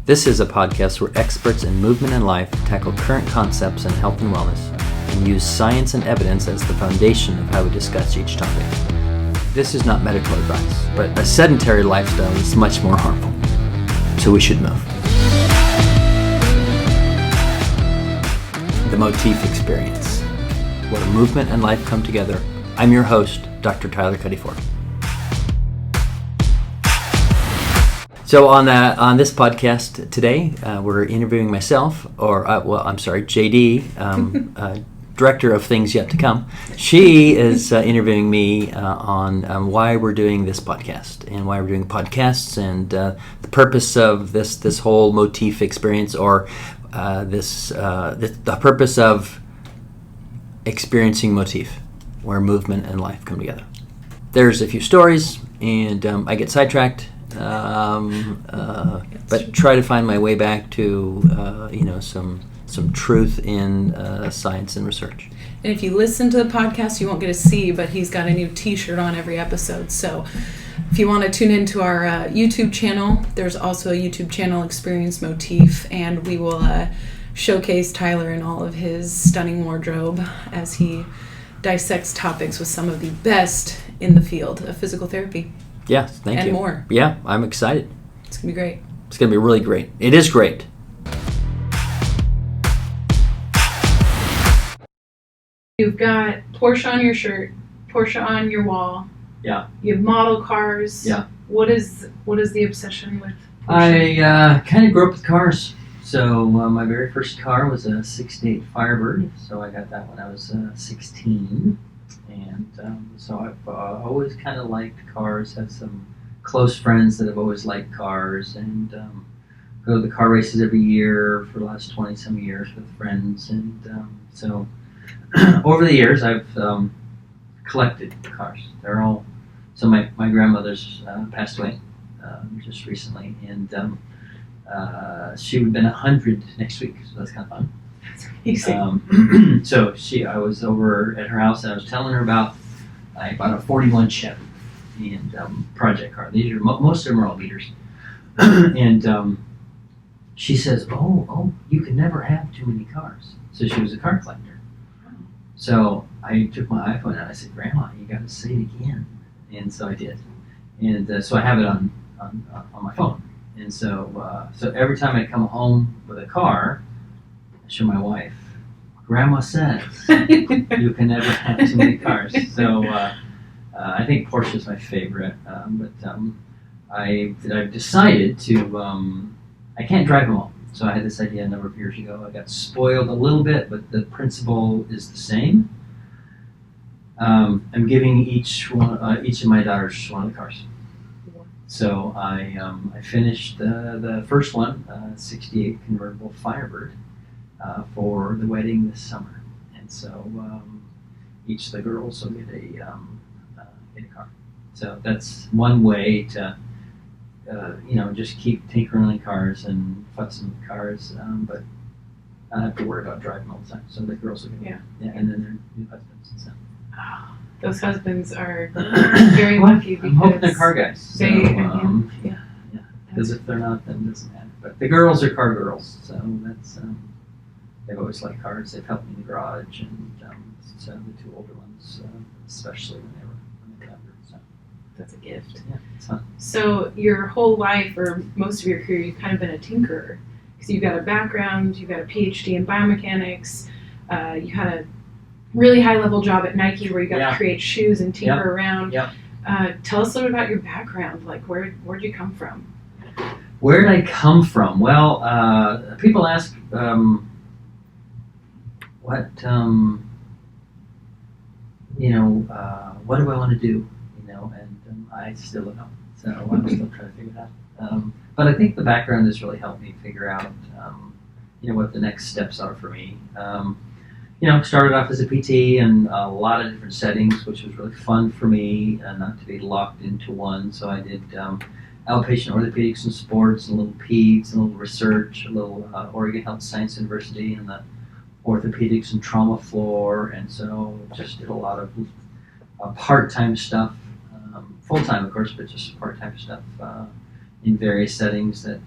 This is a podcast where experts in movement and life tackle current concepts in health and wellness and use science and evidence as the foundation of how we discuss each topic. This is not medical advice, but a sedentary lifestyle is much more harmful, so we should move. The Motif Experience, where movement and life come together. I'm your host, Dr. Tyler Cuddeford. So on this podcast today, we're interviewing myself, JD, Director of Things Yet to Come. She is interviewing me on why we're doing this podcast and why we're doing podcasts and the purpose of this whole Motif experience, or the purpose of experiencing Motif, where movement and life come together. There's a few stories, and I get sidetracked. But try to find my way back to some truth in science and research. And if you listen to the podcast, you won't get to see, but he's got a new T-shirt on every episode. So if you want to tune into our YouTube channel, there's also a YouTube channel, Experience Motif, and we will showcase Tyler in all of his stunning wardrobe as he dissects topics with some of the best in the field of physical therapy. Yeah, thank you. And more. Yeah, I'm excited. It's going to be great. It's going to be really great. It is great. You've got Porsche on your shirt, Porsche on your wall. Yeah. You have model cars. Yeah. What is the obsession with I Porsche? kind of grew up with cars. So my very first car was a 68 Firebird. So I got that when I was 16. And so I've always kind of liked cars, have some close friends that have always liked cars, and go to the car races every year for the last 20-some years with friends. And so over the years, I've collected cars. They're all, so my grandmother's passed away just recently, and she would have been 100 next week, so that's kind of fun. So I was over at her house and I was telling her about I bought a 41 Chevy and project car. These are most of them are all beaters. And she says, "Oh, you can never have too many cars." So she was a car collector. So I took my iPhone and I said, "Grandma, you got to say it again." And so I did. And so I have it on my phone. And so every time I come home with a car, show my wife, Grandma says you can never have too many cars. So I think Porsche is my favorite, but I've decided to I can't drive them all. So I had this idea a number of years ago. I got spoiled a little bit, but the principle is the same. I'm giving each of my daughters one of the cars. So I finished the first one, 68 convertible Firebird. For the wedding this summer, and so each of the girls will get a car. So that's one way to just keep tinkering on cars and futzing with cars, but I don't have to worry about driving all the time. So the girls will get and then their new husbands and so. Oh, those husbands are very lucky because I'm hoping they're car guys. So, because if they're not, then it doesn't matter. But the girls are car girls, so that's. They've always liked cars. They've helped me in the garage, and so the two older ones, especially when they were younger. So that's a gift. Yeah, it's fun. So your whole life, or most of your career, you've kind of been a tinkerer. Because you've got a background, you've got a PhD in biomechanics. You had a really high-level job at Nike where you got to create shoes and tinker around. Yeah. Tell us a little bit about your background. Like, where'd you come from? Where did I come from? Well, people ask. What do I want to do? And I still don't know. So I'm still trying to figure it out. But I think the background has really helped me figure out, what the next steps are for me. Started off as a PT in a lot of different settings, which was really fun for me, not to be locked into one. So I did outpatient orthopedics and sports, and a little peds, and a little research, a little Oregon Health Science University, and the orthopedics and trauma floor, and so just did a lot of part-time stuff, full-time of course, but just part-time stuff in various settings that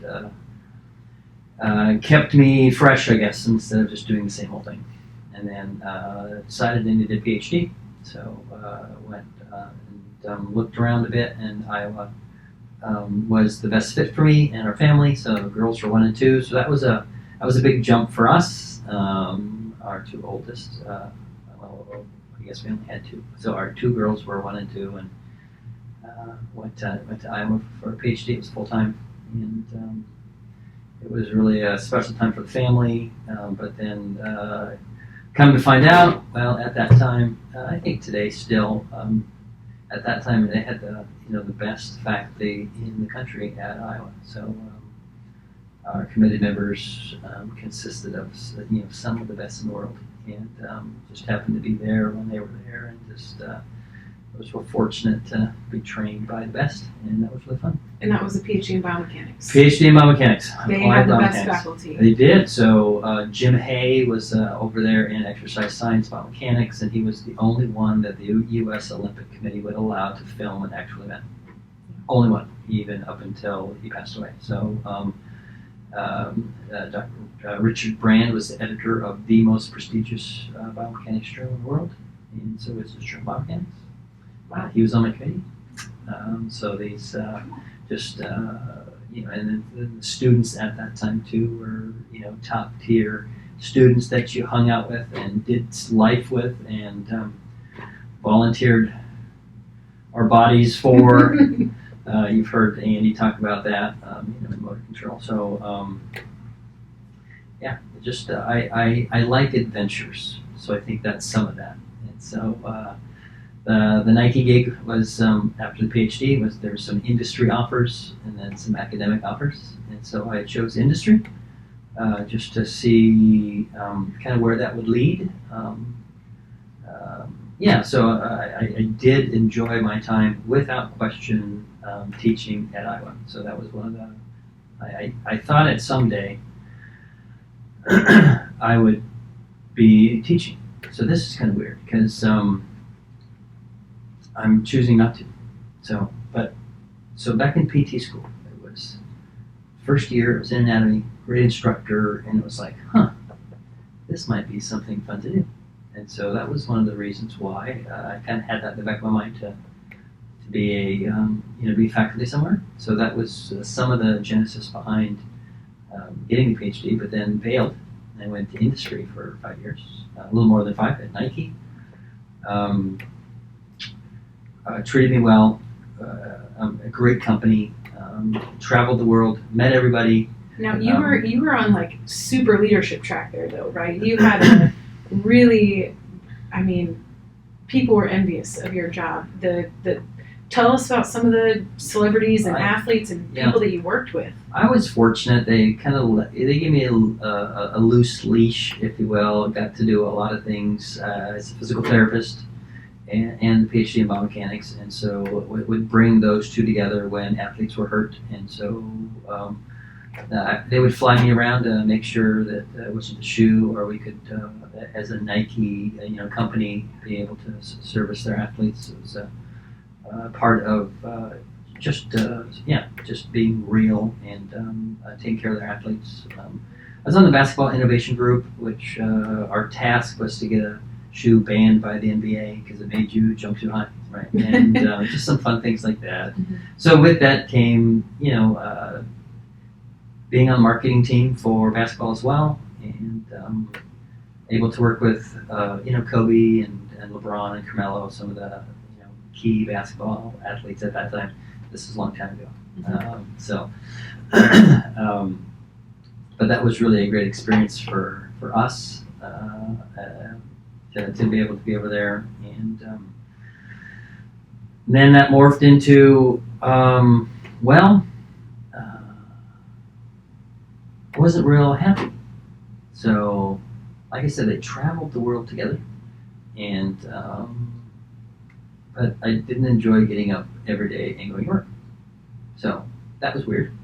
kept me fresh, I guess, instead of just doing the same old thing. And then decided I needed a PhD, so went and looked around a bit, and Iowa was the best fit for me and our family. So girls were 1 and 2, so that was a big jump for us. Our 2 oldest, well, I guess we only had 2, so our 2 girls were 1 and 2, and went to Iowa for a PhD. It was full time, and it was really a special time for the family. But then, come to find out, well, at that time, I think today still, at that time they had the best faculty in the country at Iowa. So our committee members consisted of some of the best in the world, and just happened to be there when they were there, and just was so fortunate to be trained by the best, and that was really fun. And that was a PhD in biomechanics. PhD in biomechanics. They had the best faculty. They did. So Jim Hay was over there in exercise science biomechanics, and he was the only one that the U.S. Olympic Committee would allow to film an actual event. Only one, even up until he passed away. So Dr. Richard Brand was the editor of the most prestigious biomechanics journal in the world, and so it's the Journal of Biomechanics. He was on my committee. So these and then the students at that time too were top tier students that you hung out with and did life with, and volunteered our bodies for. You've heard Andy talk about that, in motor control. So I like adventures, so I think that's some of that. And so the Nike gig was after the PhD. There were some industry offers and then some academic offers, and so I chose industry just to see kind of where that would lead. So I did enjoy my time without question teaching at Iowa. So that was one of the. I thought it someday I would be teaching. So this is kind of weird because. I'm choosing not to. So back in PT school, it was first year, it was in anatomy, great instructor, and it was like, this might be something fun to do. And so that was one of the reasons why I kind of had that in the back of my mind to be be faculty somewhere. So that was some of the genesis behind getting the PhD, but then bailed. I went to industry for 5 years, a little more than 5 at Nike. Treated me well, a great company, traveled the world, met everybody. Now you were on like super leadership track there though, right? You had a really, people were envious of your job. Tell us about some of the celebrities and athletes and people that you worked with. I was fortunate. They they gave me a loose leash, if you will. Got to do a lot of things as a physical therapist. And the PhD in biomechanics, and so would bring those two together when athletes were hurt, and so they would fly me around to make sure that it wasn't the shoe, or we could, as a Nike company, be able to service their athletes. It was a part of just being real and taking care of their athletes. I was on the basketball innovation group, which our task was to get a shoe banned by the NBA because it made you jump too high, right? And just some fun things like that. Mm-hmm. So with that came, being on the marketing team for basketball as well, and able to work with, Kobe and LeBron and Carmelo, some of the, key basketball athletes at that time. This is a long time ago. Mm-hmm. But that was really a great experience for us. To be able to be over there, and then that morphed into I wasn't real happy. So, like I said, they traveled the world together, and but I didn't enjoy getting up every day and going to work. So that was weird.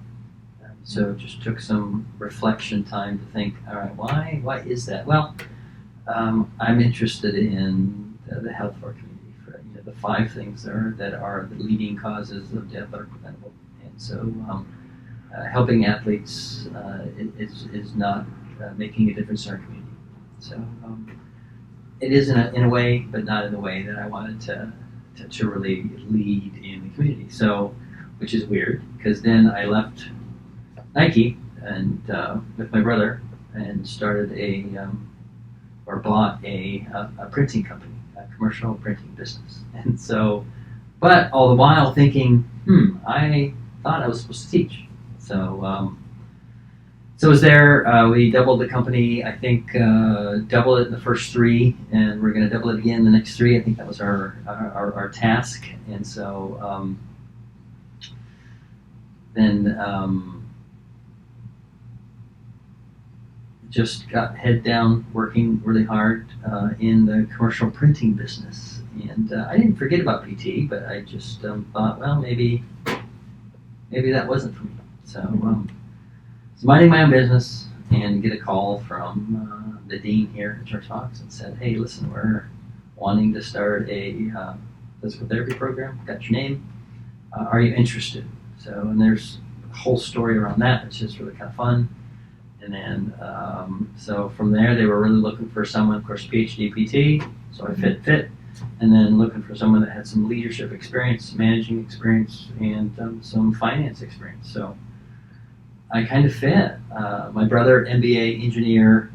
So it just took some reflection time to think, all right, why is that? Well. I'm interested in the health of our community. For the 5 things that are the leading causes of death are preventable, and so helping athletes is not making a difference in our community. So it is in a way, but not in the way that I wanted to really lead in the community. So, which is weird, because then I left Nike and with my brother and started bought a printing company, a commercial printing business. And so, but all the while thinking, I thought I was supposed to teach. So, so I was there. We doubled the company. I think doubled it in the first 3, and we're going to double it again in the next 3. I think that was our task. And so then just got head down, working really hard in the commercial printing business. And I didn't forget about PT, but I just thought, well, maybe that wasn't for me. So was minding my own business and get a call from the dean here at George Fox and said, hey, listen, we're wanting to start a physical therapy program. Got your name. Are you interested? So, and there's a whole story around that, which is really kind of fun. And then, so from there, they were really looking for someone, of course, PhD PT, so I fit, and then looking for someone that had some leadership experience, managing experience, and some finance experience. So I kind of fit. My brother, MBA engineer,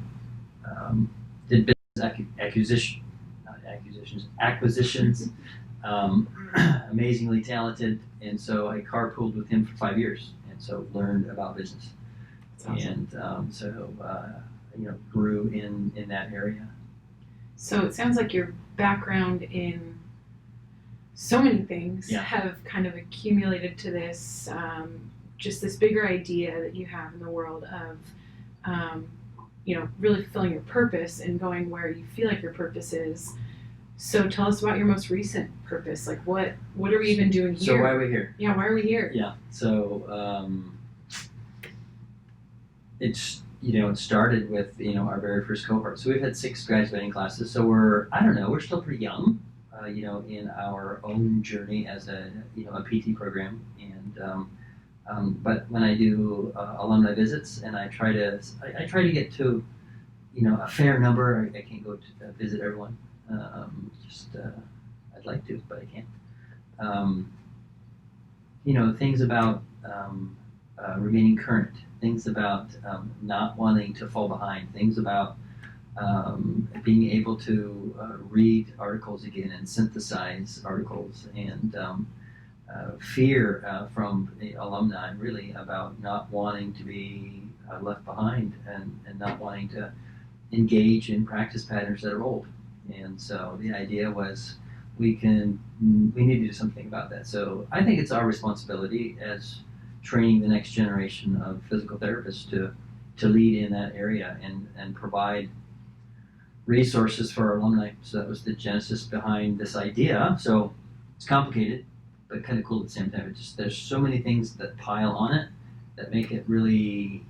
did business acquisitions, amazingly talented, and so I carpooled with him for 5 years, and so learned about business. Awesome. And so grew in that area. So it sounds like your background in so many things have kind of accumulated to this, just this bigger idea that you have in the world of, really fulfilling your purpose and going where you feel like your purpose is. So tell us about your most recent purpose. Like what are we even doing here? So why are we here? Yeah, why are we here? Yeah. So it started with our very first cohort. So we've had 6 graduating classes. So we're still pretty young, in our own journey as a PT program. And but when I do alumni visits, and I try to get to a fair number. I can't go to visit everyone. I'd like to, but I can't. Things about remaining current, things about not wanting to fall behind, things about being able to read articles again and synthesize articles, and fear from the alumni really about not wanting to be left behind and not wanting to engage in practice patterns that are old. And so the idea was we need to do something about that. So I think it's our responsibility as training the next generation of physical therapists to lead in that area and provide resources for our alumni. So that was the genesis behind this idea. So it's complicated, but kind of cool at the same time. There's so many things that pile on it that make it really,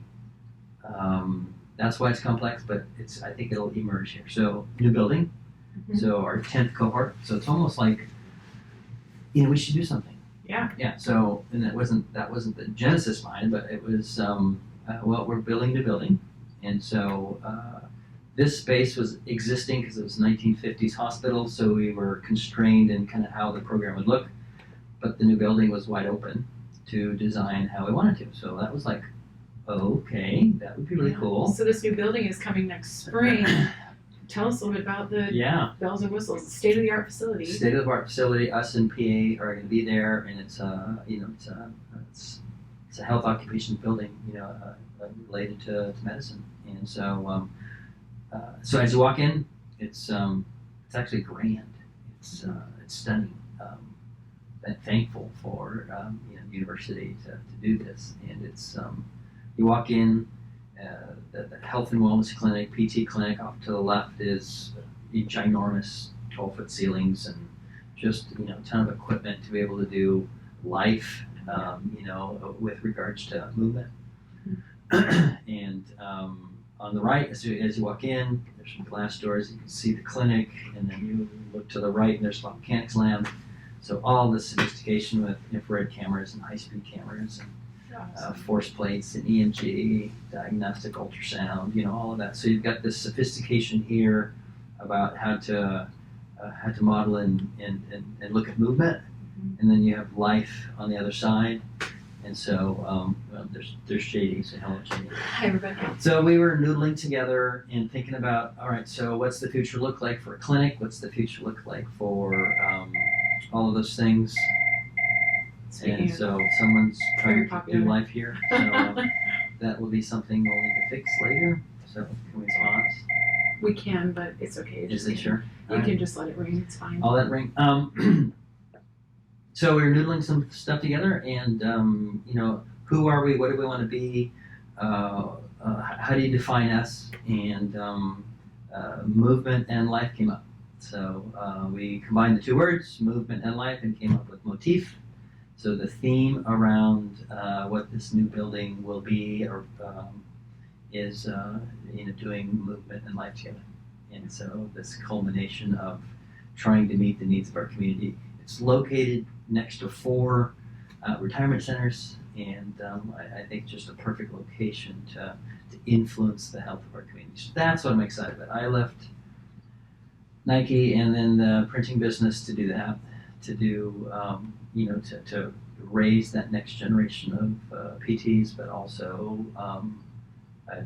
that's why it's complex, but I think it'll emerge here. So new building. Mm-hmm. So our 10th cohort. So it's almost like, we should do something. Yeah. Yeah. So, and that wasn't the genesis behind it, but it was, we're building the building. And so this space was existing because it was 1950s hospital. So we were constrained in kind of how the program would look, but the new building was wide open to design how we wanted to. So that was like, okay, that would be really cool. So this new building is coming next spring. Tell us a little bit about the bells and whistles, state-of-the-art facility. State-of-the-art facility. Us and PA are going to be there, and it's a health occupation building, related to medicine. And so, so as you walk in, it's actually grand. It's stunning. And thankful for the university to do this, and it's you walk in. The health and wellness clinic, PT clinic, off to the left is ginormous 12-foot ceilings and just a ton of equipment to be able to do life, with regards to movement. And on the right, as you walk in, there's some glass doors. You can see the clinic, and then you look to the right, and there's a mechanics lab. So all the sophistication with infrared cameras and high-speed cameras. And force plates and EMG, diagnostic ultrasound, all of that. So you've got this sophistication here about how to model and look at movement, and then you have life on the other side. And so there's JD, so hello JD. Hi everybody. So we were noodling together and thinking about, all right, so what's the future look like for a clinic? What's the future look like for all of those things? And so someone's trying to do life here. So that will be something we'll need to fix later. So can we pause? We can, but it's okay. Is it sure? You can just let it ring. It's fine. I'll let it ring. So we were noodling some stuff together, and who are we? What do we want to be? How do you define us? And movement and life came up. So we combined the two words, movement and life, and came up with motif. So the theme around what this new building will be is doing movement and life together. And so this culmination of trying to meet the needs of our community. It's located next to 4 retirement centers, and I think just a perfect location to influence the health of our community. So that's what I'm excited about. I left Nike and then the printing business to do that, to do to raise that next generation of PTs, but also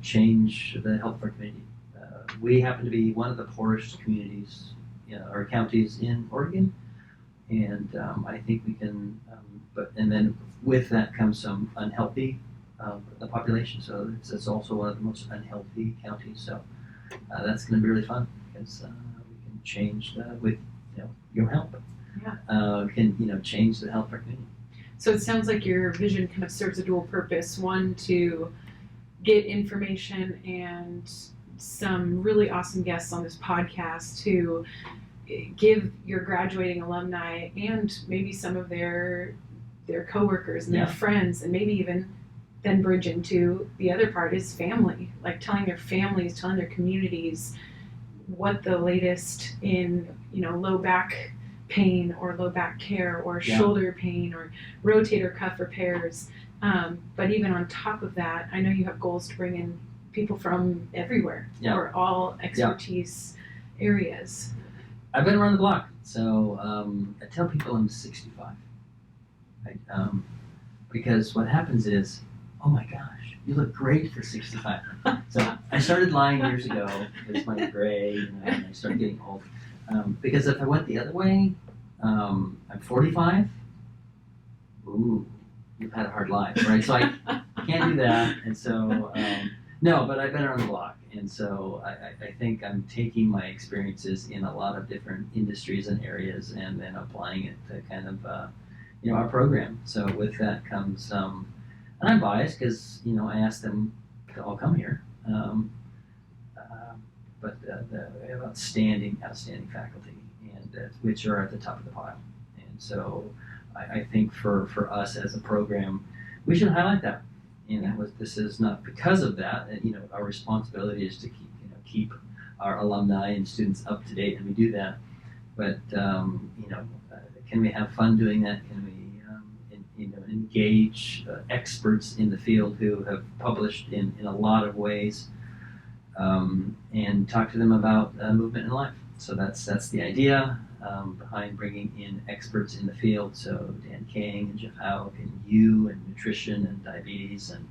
change the health of our community. We happen to be one of the poorest communities or counties in Oregon, and I think we can. And then with that comes some unhealthy the population. So it's also one of the most unhealthy counties. So that's going to be really fun because we can change with your help. Yeah. Can change the health of our community. So it sounds like your vision kind of serves a dual purpose. One, to get information and some really awesome guests on this podcast to give your graduating alumni and maybe some of their coworkers and their friends, and maybe even then bridge into the other part is family, like telling their families, telling their communities what the latest in low back pain or low back care or shoulder pain or rotator cuff repairs. But even on top of that, I know you have goals to bring in people from everywhere or all expertise areas. I've been around the block, so I tell people I'm 65. Because what happens is, oh my gosh, you look great for 65. So I started lying years ago because my grade, and I started getting old. Because if I went the other way, I'm 45. Ooh, you've had a hard life, right? So I can't do that, and so no. But I've been around the block, and so I think I'm taking my experiences in a lot of different industries and areas, and then applying it to kind of our program. So with that comes, and I'm biased because I asked them to all come here. But we have outstanding faculty, and which are at the top of the pile. And so I think for us as a program, we should highlight that. This is not because of that. Our responsibility is to keep our alumni and students up to date, and we do that. But can we have fun doing that? Can we engage experts in the field who have published in a lot of ways? And talk to them about movement in life. So that's the idea behind bringing in experts in the field. So Dan King and Jeff Hauk and you and nutrition and diabetes and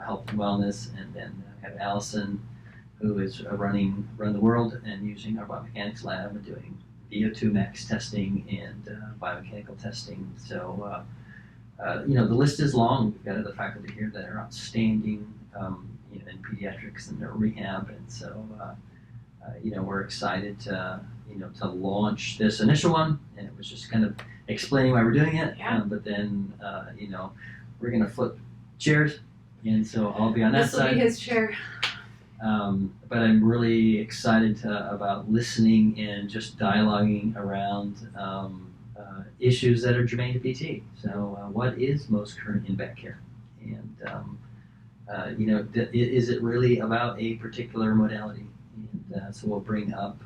health and wellness, and then we have Allison, who is running the world and using our biomechanics lab and doing VO2 max testing and biomechanical testing. So the list is long. We've got other faculty here that are outstanding. In pediatrics and their rehab, and so we're excited to launch this initial one, and it was just kind of explaining why we're doing it. But then we're gonna flip chairs, and so I'll be on that side. This will be his chair. But I'm really excited about listening and just dialoguing around issues that are germane to PT. So what is most current in back care, and is it really about a particular modality? And so we'll bring up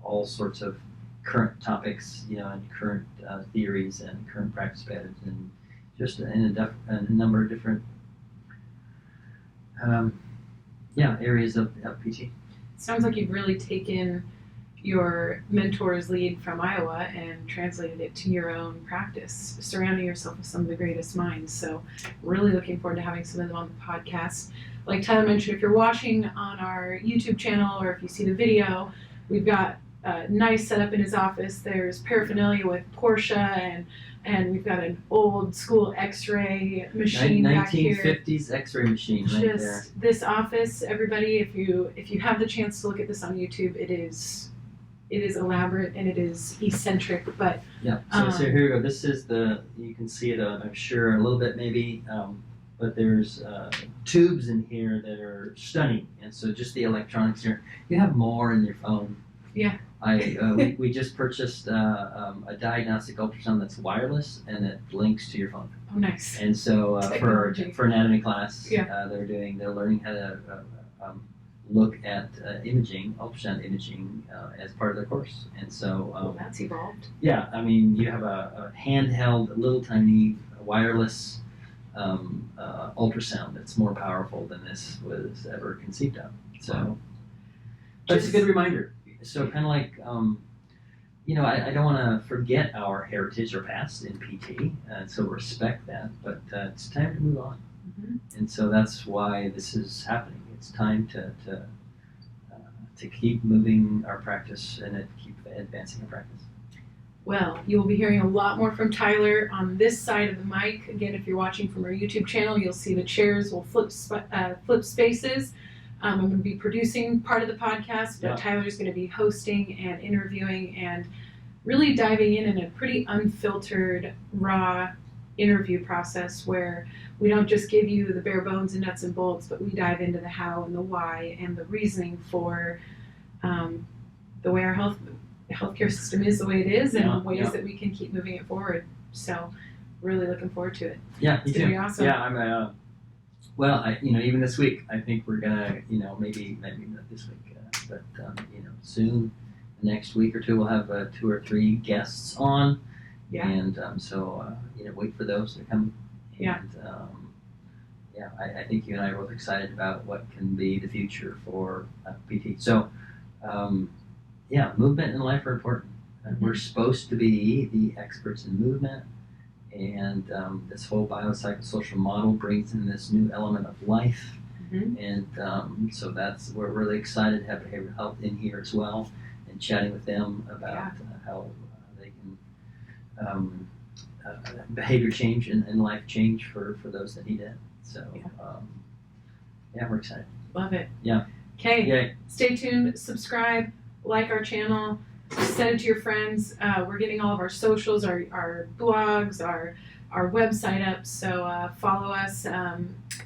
all sorts of current topics, and current theories and current practice patterns, and just in a number of different areas of PT. Sounds like you've really taken your mentor's lead from Iowa and translated it to your own practice, surrounding yourself with some of the greatest minds. So really looking forward to having some of them on the podcast. Like Tyler mentioned, if you're watching on our YouTube channel or if you see the video, we've got a nice setup in his office. There's paraphernalia with Porsche and we've got an old school x-ray machine back here. 1950s x-ray machine right there. Just this office, everybody, if you have the chance to look at this on YouTube, it is elaborate and it is eccentric, but yeah. So here we go. This is you can see it. I'm sure a little bit maybe, but there's tubes in here that are stunning, and so just the electronics here. You have more in your phone. Yeah. We just purchased a diagnostic ultrasound that's wireless and it links to your phone. Oh, nice. And so for anatomy class, yeah. they're learning how to look at ultrasound imaging as part of their course. And so that's evolved. Yeah, I mean, you have a handheld, little tiny wireless ultrasound that's more powerful than this was ever conceived of. So that's a good reminder. So kind of like, I don't want to forget our heritage or past in PT, and so respect that, but it's time to move on. Mm-hmm. And so that's why this is happening. It's time to keep moving our practice and keep advancing our practice. Well, you will be hearing a lot more from Tyler on this side of the mic. Again, if you're watching from our YouTube channel, you'll see the chairs will flip spaces. I'm going to be producing part of the podcast, but Tyler's going to be hosting and interviewing and really diving in a pretty unfiltered, raw interview process where we don't just give you the bare bones and nuts and bolts, but we dive into the how and the why and the reasoning for the way our healthcare system is the way it is and ways that we can keep moving it forward. So really looking forward to it. Yeah, it's going to be awesome. Yeah, I'm even this week, I think we're gonna, maybe not this week, but soon, the next week or two, we'll have 2 or 3 guests on. Yeah. And so wait for those to come. Yeah. And I think you and I are both excited about what can be the future for PT. So, movement and life are important. Mm-hmm. We're supposed to be the experts in movement. And this whole biopsychosocial model brings in this new element of life. Mm-hmm. And so we're really excited to have behavioral health in here as well and chatting with them about how they can behavior change and life change for those that need it. So, we're excited. Love it. Yeah. Okay. Stay tuned, subscribe, like our channel. Send it to your friends. We're getting all of our socials, our blogs, our website up. So follow us,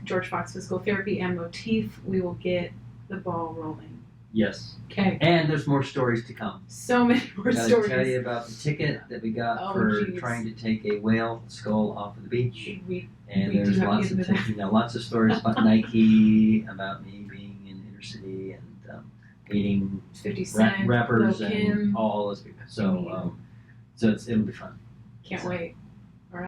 George Fox Physical Therapy and Motif. We will get the ball rolling. Yes. Okay. And there's more stories to come. So many more stories. Tell you about the ticket that we got for trying to take a whale skull off of the beach. There's lots of stories about Nike, about me being in inner city and meeting 50 Cent, rappers Lil' and Kim. all those people. So it'll be fun. Can't wait.